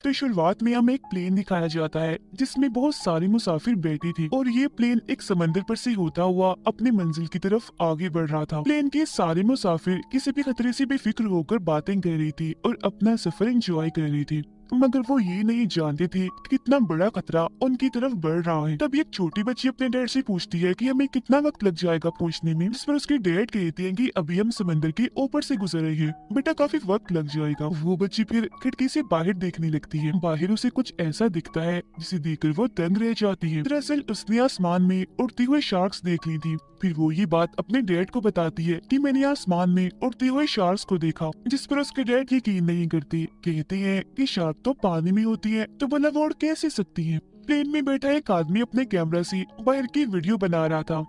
तो शुरुआत में हमें एक प्लेन दिखाया जाता है जिसमें बहुत सारी मुसाफिर बैठी थी और ये प्लेन एक समंदर पर से होता हुआ अपनी मंजिल की तरफ आगे बढ़ रहा था। प्लेन के सारे मुसाफिर किसी भी खतरे से बेफिक्र होकर बातें कर रही थी और अपना सफर एंजॉय कर रही थी, मगर वो ये नहीं जानते थे कि कितना बड़ा खतरा उनकी तरफ बढ़ रहा है। तब एक छोटी बच्ची अपने डैड से पूछती है कि हमें कितना वक्त लग जाएगा पहुंचने में, जिस पर उसके डैड कहते हैं कि अभी हम समंदर के ऊपर से गुजर रहे हैं, बेटा काफी वक्त लग जाएगा। वो बच्ची फिर खिड़की से बाहर देखने लगती है। बाहर उसे कुछ ऐसा दिखता है जिसे देखकर वो दंग रह जाती है। दरअसल उसने आसमान में उड़ती हुए शार्क्स देख ली थी। फिर वो ये बात अपने डैड को बताती है कि मैंने आसमान में उड़ते हुए शार्क्स को देखा, जिस पर उसके डैड यकीन नहीं करते। कहते हैं कि शार्क तो पानी में होती है, तो भला वो उड़ कैसे सकती है। प्लेन में बैठा एक आदमी अपने कैमरा से बाहर की वीडियो बना रहा था।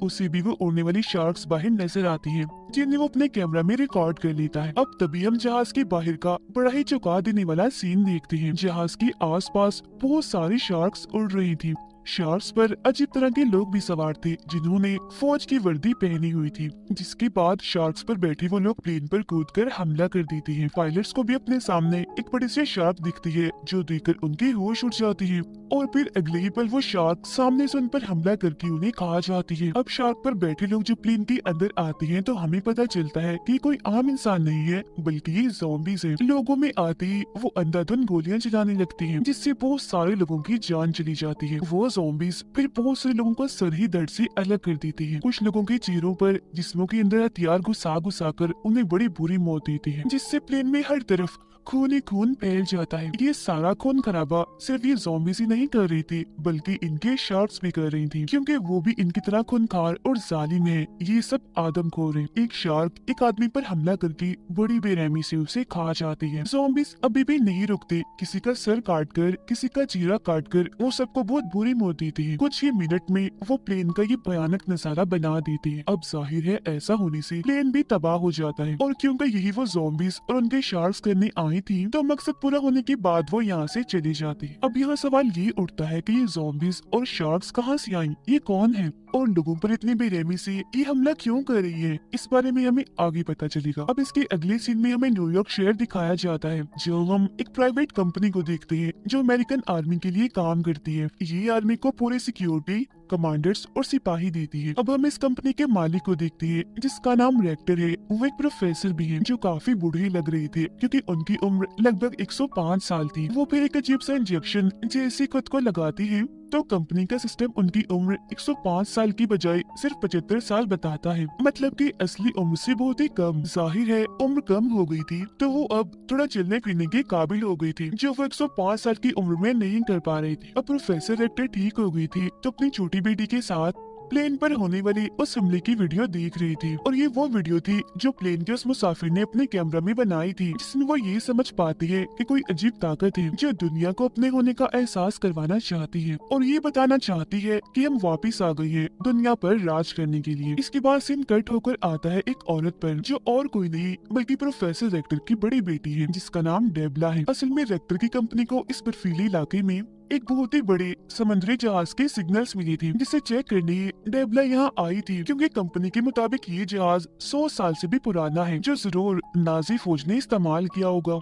उसे भी वो उड़ने वाली शार्क्स बाहर नजर आती है, जिन्हें वो अपने कैमरा में रिकॉर्ड कर लेता है। अब तभी हम जहाज के बाहर का बड़ा ही चौंका देने वाला सीन देखते हैं। जहाज के आसपास बहुत सारी शार्क्स उड़ रही थी। शार्क्स पर अजीब तरह के लोग भी सवार थे जिन्होंने फौज की वर्दी पहनी हुई थी। जिसके बाद शार्क्स पर बैठे वो लोग प्लेन पर कूदकर हमला कर देते हैं। पायलट्स को भी अपने सामने एक बड़ी सी शार्क दिखती है जो देखकर उनकी होश उड़ जाती है और फिर अगले ही पल वो शार्क सामने से उन पर हमला करके उन्हें खा जाती है। अब शार्क पर बैठे लोग जो प्लेन के अंदर आते हैं तो हमें पता चलता है कि कोई आम इंसान नहीं है बल्कि ये ज़ॉम्बीज़ हैं। लोगों में आते ही वो अंधाधुंध गोलियां चलाने लगती हैं, जिससे बहुत सारे लोगों की जान चली जाती है। वो ज़ॉम्बीज़ फिर बहुत से लोगों को सर ही दर्द से अलग कर देती है। कुछ लोगों के चेहरों पर जिस्मों के अंदर हथियार घुसा घुसा कर उन्हें बड़ी बुरी मौत देती है, जिससे प्लेन में हर तरफ खून ही खून फैल जाता है। ये सारा खून खराबा सिर्फ ये ज़ॉम्बीज़ ही नहीं कर रही थी बल्कि इनके शार्क्स भी कर रही थी, क्योंकि वो भी इनकी तरह खूनखार और जालिम है। ये सब आदमखोर है। एक शार्क एक आदमी पर हमला करके बड़ी बेरहमी से उसे खा जाती है। ज़ॉम्बीज़ अभी भी नहीं रुकते, किसी का सर काट कर, किसी का चेहरा काट कर वो सबको बहुत बुरी मौत देती है। कुछ ही मिनट में वो प्लेन का ये भयानक नजारा बना देती है। अब जाहिर है ऐसा होने से प्लेन भी तबाह हो जाता है, और क्योंकि यही वो ज़ॉम्बीज़ और उनके शार्क्स करने आई थी तो मकसद पूरा होने के बाद वो यहाँ से चली जाती। अब यहाँ सवाल ये उठता है कि ये ज़ॉम्बीज़ और शार्क्स कहाँ से आई, ये कौन है और लोगों पर इतनी बेरहमी से ये हमला क्यों कर रही है, इस बारे में हमें आगे पता चलेगा। अब इसके अगले सीन में हमें न्यूयॉर्क शहर दिखाया जाता है, जो हम एक प्राइवेट कंपनी को देखते हैं जो अमेरिकन आर्मी के लिए काम करती है। ये आर्मी को पूरे सिक्योरिटी, कमांडर्स और सिपाही देती है। अब हम इस कंपनी के मालिक को देखते हैं जिसका नाम रेक्टर है। वो एक प्रोफेसर भी है जो काफी बूढ़े लग रहे थे क्योंकि उनकी उम्र लगभग 105 साल थी। वो फिर एक अजीब सा इंजेक्शन जैसे खुद को लगाती है तो कंपनी का सिस्टम उनकी उम्र 105 साल की बजाय सिर्फ 75 साल बताता है, मतलब कि असली उम्र से बहुत ही कम। जाहिर है उम्र कम हो गई थी तो वो अब थोड़ा चलने फिरने के काबिल हो गई थी, जो वो 105 साल की उम्र में नहीं कर पा रही थी। अब प्रोफेसर रेक्टर ठीक हो गई थी तो अपनी छोटी बेटी के साथ प्लेन पर होने वाली उस हमले की वीडियो देख रही थी, और ये वो वीडियो थी जो प्लेन के उस मुसाफिर ने अपने कैमरा में बनाई थी, जिसमें वो ये समझ पाती है कि कोई अजीब ताकत है जो दुनिया को अपने होने का एहसास करवाना चाहती है और ये बताना चाहती है कि हम वापिस आ गए हैं दुनिया पर राज करने के लिए। इसके बाद सीन कट होकर आता है एक औरत पर जो और कोई नहीं बल्कि प्रोफेसर रेक्टर की बड़ी बेटी है जिसका नाम डेबला है। असल में रेक्टर की कंपनी को इस बर्फीले इलाके में एक बहुत ही बड़े समुद्री जहाज के सिग्नल्स मिली थी, जिसे चेक करने डेबला यहाँ आई थी क्योंकि कंपनी के मुताबिक ये जहाज 100 साल से भी पुराना है, जो जरूर नाजी फौज ने इस्तेमाल किया होगा,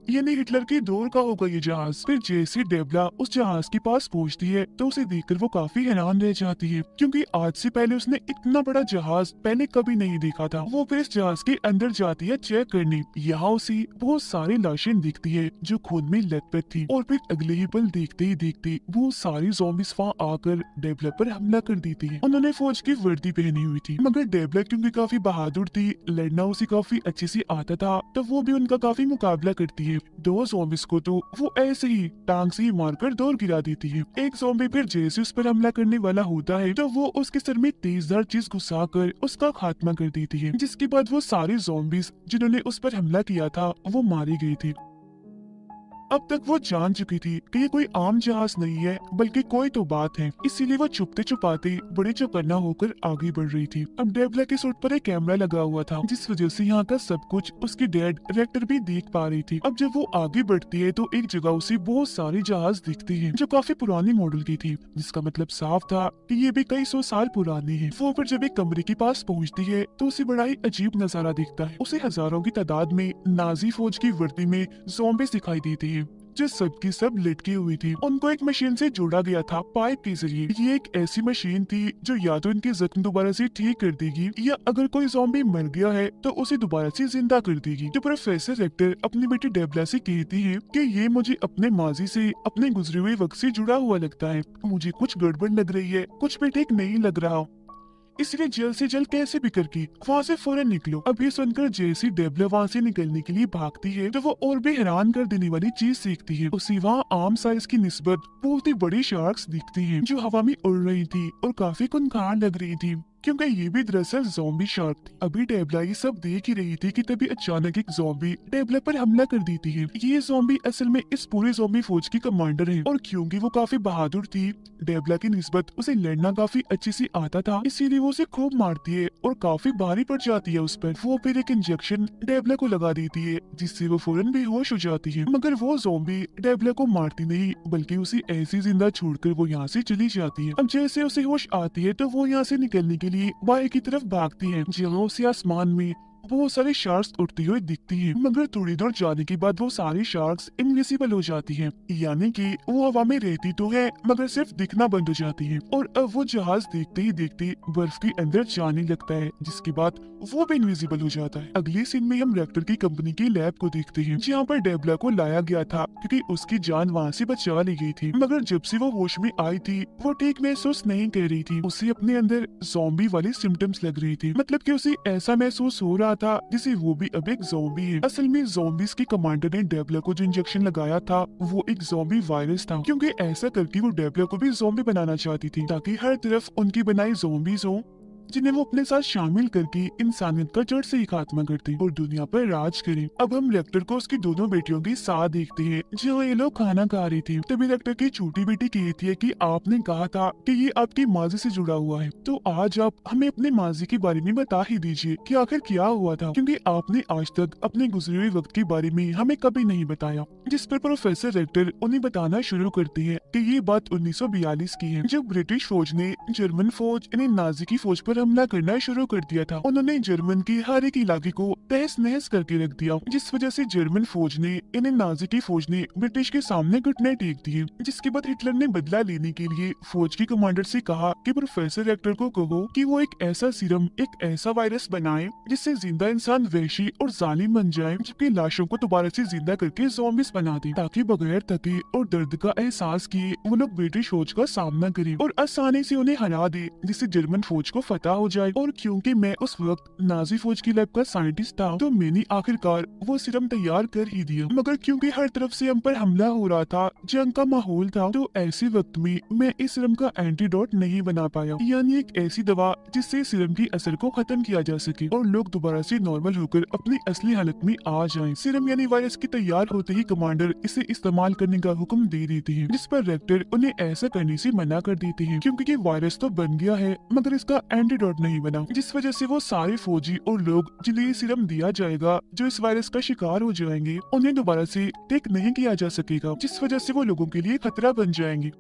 यानी हिटलर के दौर का होगा ये जहाज। फिर जैसे डेबला उस जहाज के पास पहुंचती है तो उसे देखकर वो काफी हैरान रह जाती है क्योंकि आज से पहले उसने इतना बड़ा जहाज पहले कभी नहीं देखा था। वो फिर इस जहाज के अंदर जाती है चेक करने। यहाँ उसे बहुत सारी लाशें दिखती है जो खून में लथपथ थी, और फिर अगले ही पल देखते ही देखते वो सारी ज़ॉम्बीज़ वहाँ आकर डेबला पर हमला कर देती है। उन्होंने फौज की वर्दी पहनी हुई थी, मगर डेबला क्योंकि काफी बहादुर थी, लड़ना उसे काफी अच्छे से आता था, तो वो भी उनका काफी मुकाबला करती है। दो ज़ॉम्बीज़ को तो वो ऐसे ही टांग से ही मारकर दूर गिरा देती है। एक ज़ॉम्बी फिर जैसे उस पर हमला करने वाला होता है तो वो उसके सर में तेजधार चीज घुसाकर उसका खात्मा कर देती है, जिसके बाद वो सारे ज़ॉम्बीज़ जिन्होंने उस पर हमला किया था वो मारी गई थी। अब तक वो जान चुकी थी कि ये कोई आम जहाज नहीं है बल्कि कोई तो बात है, इसीलिए वो छुपते छुपाते बड़े चौकन्ना होकर आगे बढ़ रही थी। अब डेबला के सूट पर एक कैमरा लगा हुआ था जिस वजह से यहाँ का सब कुछ उसकी डैड रेक्टर भी देख पा रही थी। अब जब वो आगे बढ़ती है तो एक जगह उसे बहुत सारे जहाज दिखते हैं जो काफी पुरानी मॉडल की थी, जिसका मतलब साफ था कि ये भी कई 100 साल पुरानी है। वो फिर जब एक कमरे के पास पहुँचती है तो उसे बड़ा ही अजीब नजारा दिखता है। उसे हजारों की तादाद में नाजी फौज की वर्दी में ज़ॉम्बीज़ दिखाई देते हैं जो सबकी सब लटकी हुई थी। उनको एक मशीन से जोड़ा गया था पाइप के जरिए। ये एक ऐसी मशीन थी जो या तो इनके जख्म दोबारा से ठीक कर देगी या अगर कोई ज़ॉम्बी मर गया है तो उसे दोबारा से जिंदा कर देगी। जो प्रोफेसर रेक्टर अपनी बेटी डेबला से कहती है कि ये मुझे अपने माजी से, अपने गुजरे हुए वक्त से जुड़ा हुआ लगता है। मुझे कुछ गड़बड़ लग रही है, कुछ भी ठीक नहीं लग रहा, इसलिए जल्द से जल्द कैसे भी करके वहाँ से फौरन निकलो। अभी सुनकर जैसी डेबला वहाँ से निकलने के लिए भागती है तो वो और भी हैरान कर देने वाली चीज सीखती है। उसी वहाँ आम साइज की निस्बत बहुत ही बड़ी शार्क्स दिखती हैं जो हवा में उड़ रही थी और काफी खूंखार लग रही थी, क्योंकि ये भी दरअसल ज़ॉम्बी शार्क थी। अभी डेबला ये सब देख ही रही थी कि तभी अचानक एक ज़ॉम्बी डेबला पर हमला कर देती है। ये ज़ॉम्बी असल में इस पूरे ज़ॉम्बी फौज की कमांडर है और क्योंकि वो काफी बहादुर थी, डेबला की निस्बत उसे लड़ना काफी अच्छे से आता था, इसीलिए वो उसे खूब मारती है और काफी भारी पड़ जाती है उस पर। वो फिर एक इंजेक्शन डेबला को लगा देती है जिससे वो फौरन बेहोश हो जाती है। मगर वो ज़ॉम्बी डेबला को मारती नहीं बल्कि उसे ऐसी जिंदा छोड़कर वो यहाँ से चली जाती है। अब जैसे उसे होश आती है तो वो यहाँ से निकलने के लिए बाहर की तरफ भागती है, जहाँ उसे आसमान में बहुत सारी शार्क्स उड़ती हुई दिखती हैं। मगर थोड़ी दूर जाने के बाद वो सारी शार्क्स इनविजिबल हो जाती हैं, यानी कि वो हवा में रहती तो है मगर सिर्फ दिखना बंद हो जाती हैं। और अब वो जहाज देखते ही देखते बर्फ के अंदर जाने लगता है, जिसके बाद वो भी इनविजिबल हो जाता है। अगले सीन में हम रेक्टर की कंपनी की लैब को देखते हैं जहाँ पर डेबला को लाया गया था क्योंकि उसकी जान वहाँ से बचा ली गई थी। मगर जब से वो होश में आई थी वो ठीक महसूस नहीं कर रही थी, उसे अपने अंदर ज़ॉम्बी वाली सिम्टम्स लग रही थी। मतलब कि उसे ऐसा महसूस हो रहा था जैसे वो भी अब एक ज़ॉम्बी है। असल में ज़ॉम्बीज़ के कमांडर ने डेबला को जो इंजेक्शन लगाया था वो एक ज़ॉम्बी वायरस था, क्योंकि ऐसा करके वो डेबला को भी ज़ॉम्बी बनाना चाहती थी ताकि हर तरफ उनकी बनाई ज़ॉम्बीज़ हो जिन्हें वो अपने साथ शामिल करके इंसानियत का जड़ से ही खात्मा करते और दुनिया पर राज करे। अब हम रेक्टर को उसकी दोनों बेटियों के साथ देखते हैं जहाँ ये लोग खाना खा रही थी। तभी रेक्टर की छोटी बेटी कहती है कि आपने कहा था कि ये आपकी माजी से जुड़ा हुआ है, तो आज आप हमें अपने माजी के बारे में बता ही दीजिए कि आखिर क्या हुआ था, क्योंकि आपने आज तक अपने गुजरे हुए वक्त के बारे में हमें कभी नहीं बताया। जिस पर प्रोफेसर रेक्टर उन्हें बताना शुरू करती है कि ये बात 1942 की है, जब ब्रिटिश फौज ने जर्मन फौज यानी नाजी की फौज पर हमला करना शुरू कर दिया था। उन्होंने जर्मन के हर एक इलाके को तहस नहस करके रख दिया, जिस वजह से जर्मन फौज ने इन्हें नाजी की फौज ने ब्रिटिश के सामने घुटने टेक दिए। जिसके बाद हिटलर ने बदला लेने के लिए फौज के कमांडर से कहा कि प्रोफेसर रेक्टर को कहो कि वो एक ऐसा सीरम, एक ऐसा वायरस बनाए जिससे जिंदा इंसान वहशी और जालिम बन जाए, जबकि लाशों को दोबारा से जिंदा करके ज़ॉम्बीज़ बना दे, ताकि बगैर थके और दर्द का एहसास किए वो लोग ब्रिटिश फौज का सामना करें और आसानी से उन्हें हरा दे, जिससे जर्मन फौज को फतह हो जाए। और क्योंकि मैं उस वक्त नाजी फौज की लैब का साइंटिस्ट था तो मैंने आखिरकार वो सीरम तैयार कर ही दिया। मगर क्योंकि हर तरफ से हम पर हमला हो रहा था, जंग का माहौल था, तो ऐसे वक्त में मैं इस सीरम का एंटीडोट नहीं बना पाया, यानी एक ऐसी दवा जिससे सीरम की असर को खत्म किया जा सके और लोग दोबारा से नॉर्मल होकर अपनी असली हालत में आ जाएं। सीरम यानी वायरस के तैयार होते ही कमांडर इसे इस्तेमाल करने का हुक्म दे देते हैं, जिस पर रेक्टर उन्हें ऐसा करने से मना कर देते हैं क्योंकि ये वायरस तो बन गया है मगर इसका एंटीडोट नहीं बना, जिस वजह से वो सारे फौजी और लोग जिन्हें ये सीरम दिया जाएगा जो इस वायरस का शिकार हो जाएंगे उन्हें दोबारा से टेक नहीं किया जा सकेगा, जिस वजह से वो लोगों के लिए खतरा बन जाएंगे।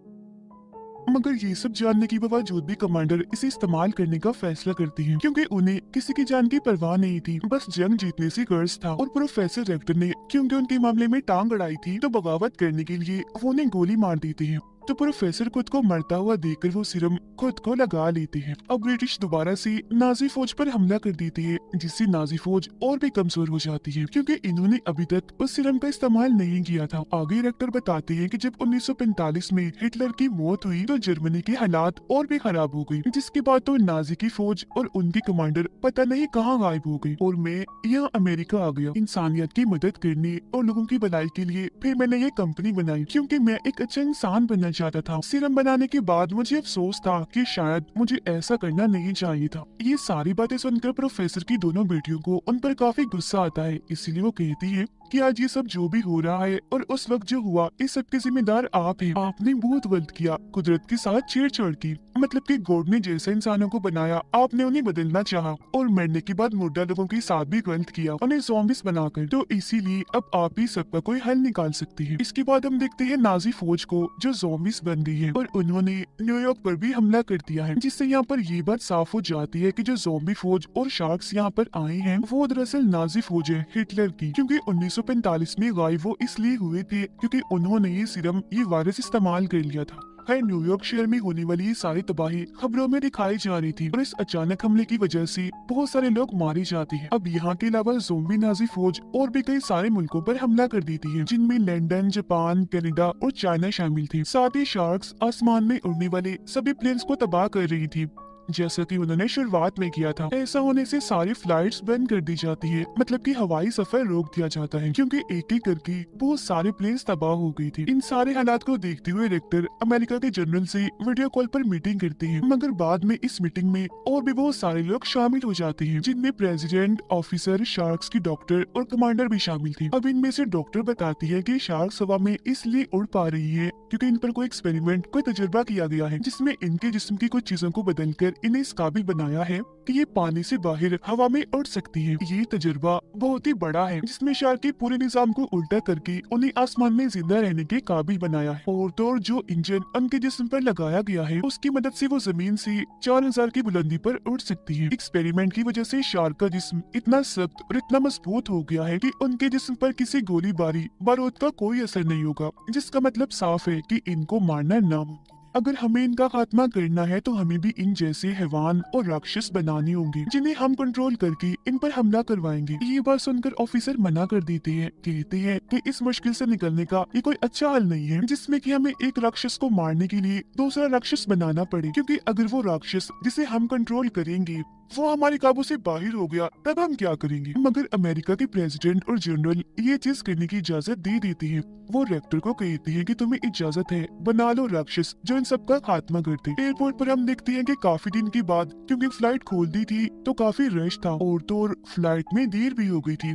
मगर ये सब जानने के बावजूद भी कमांडर इसे इस्तेमाल करने का फैसला करती हैं, क्योंकि उन्हें किसी की जान की परवाह नहीं थी, बस जंग जीतने से गर्ज था। और प्रोफेसर रेक्टर ने क्योंकि उनके मामले में टांग अड़ाई थी तो बगावत करने के लिए वो उन्हें गोली मार देते हैं। तो प्रोफेसर खुद को मरता हुआ देखकर वो सीरम खुद को लगा लेते हैं। अब ब्रिटिश दोबारा से नाजी फौज पर हमला कर देती है, जिससे नाजी फौज और भी कमजोर हो जाती है क्योंकि इन्होंने अभी तक उस सीरम का इस्तेमाल नहीं किया था। आगे रेक्टर बताते हैं कि जब 1945 में हिटलर की मौत हुई तो जर्मनी के हालात और भी खराब हो गई, जिसके बाद तो नाजी की फौज और उनके कमांडर पता नहीं कहाँ गायब हो गई और मैं यहाँ अमेरिका आ गया इंसानियत की मदद करने और लोगों की भलाई के लिए। फिर मैंने ये कंपनी बनाई क्योंकि मैं एक अच्छा इंसान बनना चाहता था। सीरम बनाने के बाद मुझे अफसोस था कि शायद मुझे ऐसा करना नहीं चाहिए था। ये सारी बातें सुनकर प्रोफेसर की दोनों बेटियों को उन पर काफी गुस्सा आता है, इसीलिए वो कहती है कि आज ये सब जो भी हो रहा है और उस वक्त जो हुआ इस सब के जिम्मेदार आप हैं। आपने बहुत गलत किया, कुदरत के साथ छेड़छाड़ की, मतलब कि गॉड ने जैसे इंसानों को बनाया आपने उन्हें बदलना चाहा और मरने के बाद मुर्दा लोगों के साथ भी गलत किया, उन्हें ज़ॉम्बीज़ बनाकर। तो इसीलिए अब आप ही सबका कोई हल निकाल सकते हैं। इसके बाद हम देखते हैं नाजी फौज को जो ज़ॉम्बीज़ बन गई है और उन्होंने न्यूयॉर्क पर भी हमला कर दिया है, जिससे यहाँ पर ये बात साफ हो जाती है कि जो ज़ॉम्बी फौज और शार्क्स यहाँ पर आए हैं वो दरअसल नाजी फौज है हिटलर की, क्योंकि 1945 में गायब वो इसलिए हुए थे क्योंकि उन्होंने ये वायरस इस्तेमाल कर लिया था। खैर, न्यूयॉर्क शहर में होने वाली ये सारी तबाही खबरों में दिखाई जा रही थी और इस अचानक हमले की वजह से बहुत सारे लोग मारे जाते हैं। अब यहाँ के अलावा ज़ोंबी नाजी फौज और भी कई सारे मुल्कों पर हमला कर देती है, जिनमें लंदन, जापान, कनाडा और चाइना शामिल थे। साथ ही शार्क्स आसमान में उड़ने वाले सभी प्लेन्स को तबाह कर रही थी, जैसा कि उन्होंने शुरुआत में किया था। ऐसा होने से सारी फ्लाइट्स बंद कर दी जाती है, मतलब कि हवाई सफर रोक दिया जाता है, क्योंकि एक एक करके बहुत सारे प्लेन्स तबाह हो गई थी। इन सारे हालात को देखते हुए रेक्टर अमेरिका के जनरल से वीडियो कॉल पर मीटिंग करते हैं, मगर बाद में इस मीटिंग में और भी बहुत सारे लोग शामिल हो जाते हैं, जिनमें प्रेसिडेंट, ऑफिसर, शार्क्स की डॉक्टर और कमांडर भी शामिल थे। अब इनमें से डॉक्टर बताती है कि शार्क्स हवा में इसलिए उड़ पा रही है क्योंकि इन पर कोई एक्सपेरिमेंट, कोई तजुर्बा किया गया है, जिसमें इनके जिस्म की कुछ चीजों को बदलकर इन्हें इस काबिल बनाया है कि ये पानी से बाहर हवा में उड़ सकती है। ये तजुर्बा बहुत ही बड़ा है, जिसमें शार्क के पूरे निजाम को उल्टा करके उन्हें आसमान में जिंदा रहने के काबिल बनाया है। और तो और जो इंजन उनके जिस्म पर लगाया गया है, उसकी मदद से वो जमीन से 4000 की बुलंदी पर उड़ सकती है। एक्सपेरिमेंट की वजह से शार्क का जिस्म इतना सख्त और इतना मजबूत हो गया है कि उनके जिस्म पर किसी गोलीबारी बारूद का कोई असर नहीं होगा, जिसका मतलब साफ है कि इनको मारना नामुमकिन है। अगर हमें इनका खात्मा करना है तो हमें भी इन जैसे हैवान और राक्षस बनाने होंगे, जिन्हें हम कंट्रोल करके इन पर हमला करवाएंगे। ये बात सुनकर ऑफिसर मना कर देते हैं, कहते हैं कि इस मुश्किल से निकलने का ये कोई अच्छा हल नहीं है, जिसमें कि हमें एक राक्षस को मारने के लिए दूसरा राक्षस बनाना पड़े, क्योंकि अगर वो राक्षस जिसे हम कंट्रोल करेंगे वो हमारे काबू से बाहर हो गया, तब हम क्या करेंगे। मगर अमेरिका के प्रेसिडेंट और जनरल ये चीज करने की इजाजत दे देते हैं। वो रेक्टर को कहते हैं कि तुम्हें इजाजत है, बना लो राक्षस जो इन सबका खात्मा कर दे। एयरपोर्ट पर हम देखते हैं कि काफी दिन के बाद, क्योंकि फ्लाइट खोल दी थी तो काफी रश था और तो और फ्लाइट में देर भी हो गई थी,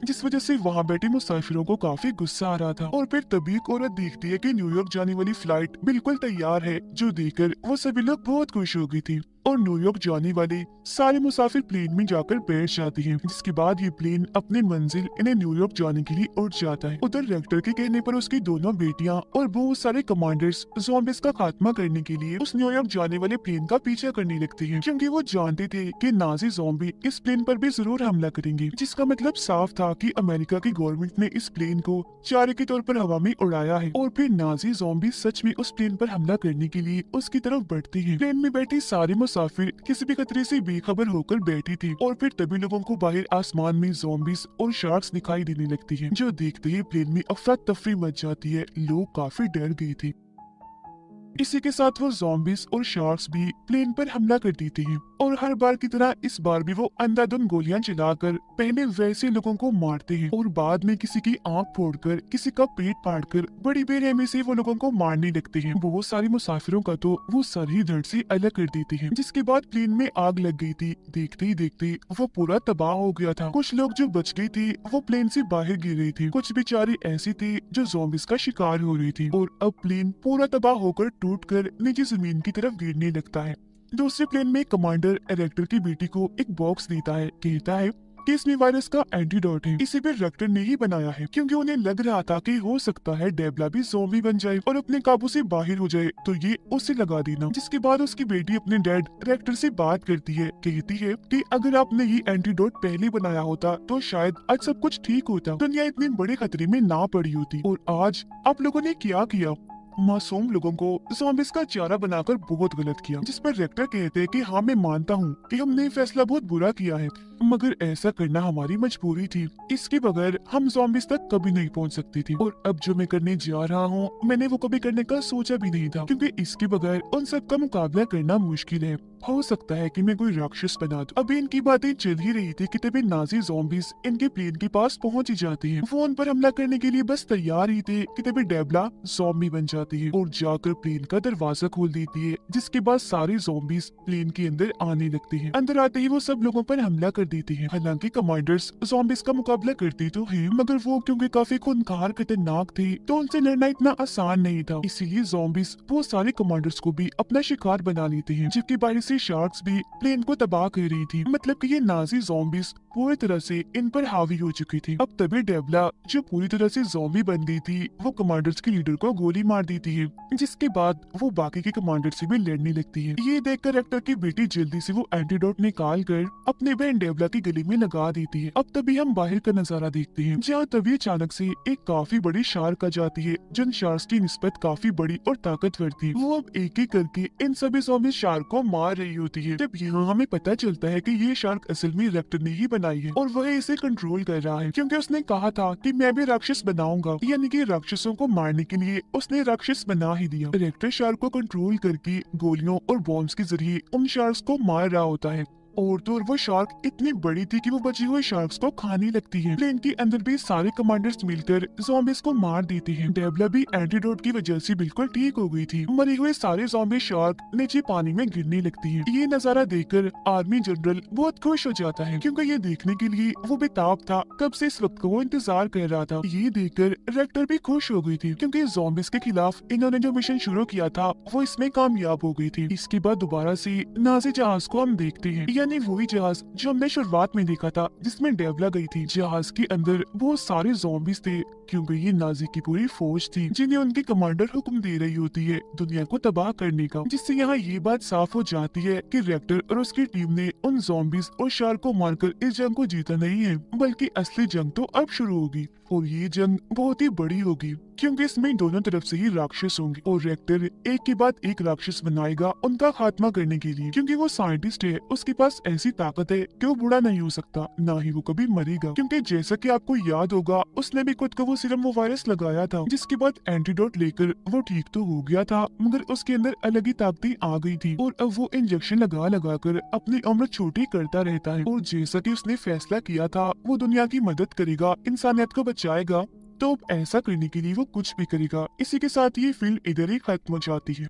जिस वजह से वहाँ बैठे मुसाफिरों को काफी गुस्सा आ रहा था। और फिर तभी एक औरत देखती है कि न्यूयॉर्क जाने वाली फ्लाइट बिल्कुल तैयार है, जो देखकर वो सभी लोग बहुत खुश हो गई थी और न्यूयॉर्क जाने वाले सारे मुसाफिर प्लेन में जाकर बैठ जाते हैं, जिसके बाद ये प्लेन अपनी मंजिल इन्हें न्यूयॉर्क जाने के लिए उड़ जाता है। उधर रेक्टर के कहने पर उसकी दोनों बेटियां और बहुत सारे कमांडर्स ज़ॉम्बीज़ का खात्मा करने के लिए उस न्यूयॉर्क जाने वाले प्लेन का पीछा करने लगते हैं, क्योंकि वो जानते थे कि नाजी ज़ॉम्बी इस प्लेन पर भी जरूर हमला करेंगे, जिसका मतलब साफ था कि अमेरिका की गवर्नमेंट ने इस प्लेन को चारे के तौर पर हवा में उड़ाया है। और फिर नाजी ज़ॉम्बी सच में उस प्लेन पर हमला करने के लिए उसकी तरफ बढ़ते हैं। प्लेन में बैठे सारे मुसाफिर किसी भी खतरे से बेखबर होकर बैठी थी और फिर तभी लोगों को बाहर आसमान में ज़ॉम्बीज़ और शार्क्स दिखाई देने लगती हैं, जो देखते ही प्लेन में अफरा तफरी मच जाती है। लोग काफी डर गए थे। इसी के साथ वो ज़ॉम्बीज़ और शार्क्स भी प्लेन पर हमला कर देते हैं और हर बार की तरह इस बार भी वो अंधाधुंध गोलियां चलाकर पहले वैसे लोगों को मारते हैं और बाद में किसी की आंख फोड़कर, किसी का पेट फाड़कर बड़ी बेरहमी से वो लोगों को मारने लगते हैं। बहुत सारे मुसाफिरों का तो वो सर ही दर्द से अलग कर देते हैं। जिसके बाद प्लेन में आग लग गई थी। देखते ही देखते वो पूरा तबाह हो गया था। कुछ लोग जो बच गए थे वो प्लेन से बाहर गिर रहे थे, कुछ बेचारे ऐसे थे जो ज़ॉम्बीज़ का शिकार हो रही थी और अब प्लेन पूरा तबाह होकर टूटकर नीचे जमीन की तरफ गिरने लगता है। दूसरे प्लेन में कमांडर रेक्टर की बेटी को एक बॉक्स देता है, कहता है कि इसमें वायरस का एंटीडोट है, इसे भी रेक्टर ने ही बनाया है, क्योंकि उन्हें लग रहा था कि हो सकता है डेबला भी ज़ॉम्बी बन जाए और अपने काबू से बाहर हो जाए, तो ये उसे लगा देना। जिसके बाद उसकी बेटी अपने डैड रेक्टर से बात करती है, कहती है कि अगर आपने ये एंटीडोट पहले बनाया होता तो शायद आज सब कुछ ठीक होता, दुनिया इतने बड़े खतरे में ना पड़ी होती। और आज आप लोगों ने क्या किया, मासूम लोगों को ज़ॉम्बीज़ का चारा बनाकर बहुत गलत किया। जिस पर रेक्टर कहते हैं कि हाँ, मैं मानता हूँ कि हमने ये फैसला बहुत बुरा किया है, मगर ऐसा करना हमारी मजबूरी थी। इसके बगैर हम ज़ॉम्बीज़ तक कभी नहीं पहुँच सकती थी और अब जो मैं करने जा रहा हूँ मैंने वो कभी करने का सोचा भी नहीं था, क्योंकि इसके बगैर उन सब का मुकाबला करना मुश्किल है। हो सकता है कि मैं कोई राक्षस बना दूं। अभी इनकी बातें चल ही रही थी कि तभी नाजी ज़ॉम्बीज़ इनके प्लेन के पास पहुंच ही जाते हैं। वो उन पर हमला करने के लिए बस तैयार ही थे कि तभी डेबला ज़ॉम्बी बन जाती है और जाकर प्लेन का दरवाजा खोल देती है, जिसके बाद सारे ज़ॉम्बीज़ प्लेन के अंदर आने लगते हैं। अंदर आते ही वो सब लोगों पर हमला कर देते हैं। हालांकि कमांडर्स ज़ॉम्बीज़ का मुकाबला करते तो हैं, मगर वो क्योंकि काफी खूंखार खतरनाक थे तो उनसे लड़ना इतना आसान नहीं था। इसीलिए ज़ॉम्बीज़ बहुत सारे कमांडर्स को भी अपना शिकार बना लेते हैं, जबकि बाहर से शार्क्स भी प्लेन को तबाह कर रही थी। मतलब कि ये नाजी ज़ॉम्बीज पूरी तरह से इन पर हावी हो चुकी थी। अब तभी डेवला, जो पूरी तरह से ज़ॉम्बी बन गई थी, वो कमांडर्स के लीडर को गोली मार देती है, जिसके बाद वो बाकी के कमांडर से भी लड़ने लगती है। ये देखकर रेक्टर की बेटी जल्दी से वो एंटीडोट निकाल कर अपने बहन डेवला की गले में लगा देती है। अब तभी हम बाहर का नजारा देखते हैं, जहाँ तभी अचानक से एक काफी बड़ी शार्क आ जाती है, जिन शार्क्स की निस्बत काफी बड़ी और ताकतवर थी। वो अब एक एक करके इन सभी ज़ॉम्बी शार्क को मार रही होती है। जब यहाँ हमें पता चलता है कि ये शार्क असल में रेक्टर ने ही बनाई है और वह इसे कंट्रोल कर रहा है, क्योंकि उसने कहा था कि मैं भी राक्षस बनाऊंगा, यानी कि राक्षसों को मारने के लिए उसने राक्षस बना ही दिया। रेक्टर शार्क को कंट्रोल करके गोलियों और बॉम्ब्स के जरिए उन शार्क्स को मार रहा होता है। और तो और वो शार्क इतनी बड़ी थी कि वो बची हुए शार्क्स को खाने लगती है। प्लेन के अंदर भी सारे कमांडर्स मिलकर ज़ॉम्बीज को मार देते हैं। डेवला भी एंटीडोट की वजह से बिल्कुल ठीक हो गई थी। मरे हुए सारे ज़ॉम्बी शार्क नीचे पानी में गिरने लगती है। ये नजारा देखकर आर्मी जनरल बहुत खुश हो जाता है, क्योंकि ये देखने के लिए वो बेताब था, कब से इस वक्त को वो इंतजार कर रहा था। ये देखकर रेक्टर भी खुश हो गई थी, क्योंकि ज़ॉम्बीज के खिलाफ इन्होंने जो मिशन शुरू किया था वो इसमें कामयाब हो गई थी। इसके बाद दोबारा से नाजी जहाज को हम देखते हैं, यानी वही जहाज जो हमने शुरुआत में देखा था, जिसमें डेवला गई थी। जहाज के अंदर बहुत सारे ज़ॉम्बीज थे, क्योंकि ये नाजी की पूरी फौज थी, जिन्हें उनकी कमांडर हुक्म दे रही होती है दुनिया को तबाह करने का। जिससे यहाँ ये बात साफ हो जाती है कि रेक्टर और उसकी टीम ने उन ज़ॉम्बीज और शार्क को मारकर इस जंग को जीता नहीं है, बल्कि असली जंग तो अब शुरू होगी। और ये जंग बहुत ही बड़ी होगी, क्योंकि इसमें दोनों तरफ से ही राक्षस होंगे और रेक्टर एक के बाद एक राक्षस बनाएगा उनका खात्मा करने के लिए। क्योंकि वो साइंटिस्ट है, उसके पास ऐसी ताकत है कि वो बूढ़ा नहीं हो सकता, ना ही वो कभी मरेगा। क्योंकि जैसा कि आपको याद होगा, उसने भी खुद को वो सीरम वो वायरस लगाया था, जिसके बाद एंटीडोट लेकर वो ठीक तो हो गया था, मगर उसके अंदर अलग ही ताकतें आ गई थी और अब वो इंजेक्शन लगा लगा कर अपनी उम्र छोटी करता रहता है। और जैसा कि उसने फैसला किया था वो दुनिया की मदद करेगा, इंसानियत को बचाएगा, तो अब ऐसा करने के लिए वो कुछ भी करेगा। इसी के साथ ये फिल्म इधर ही खत्म हो जाती है।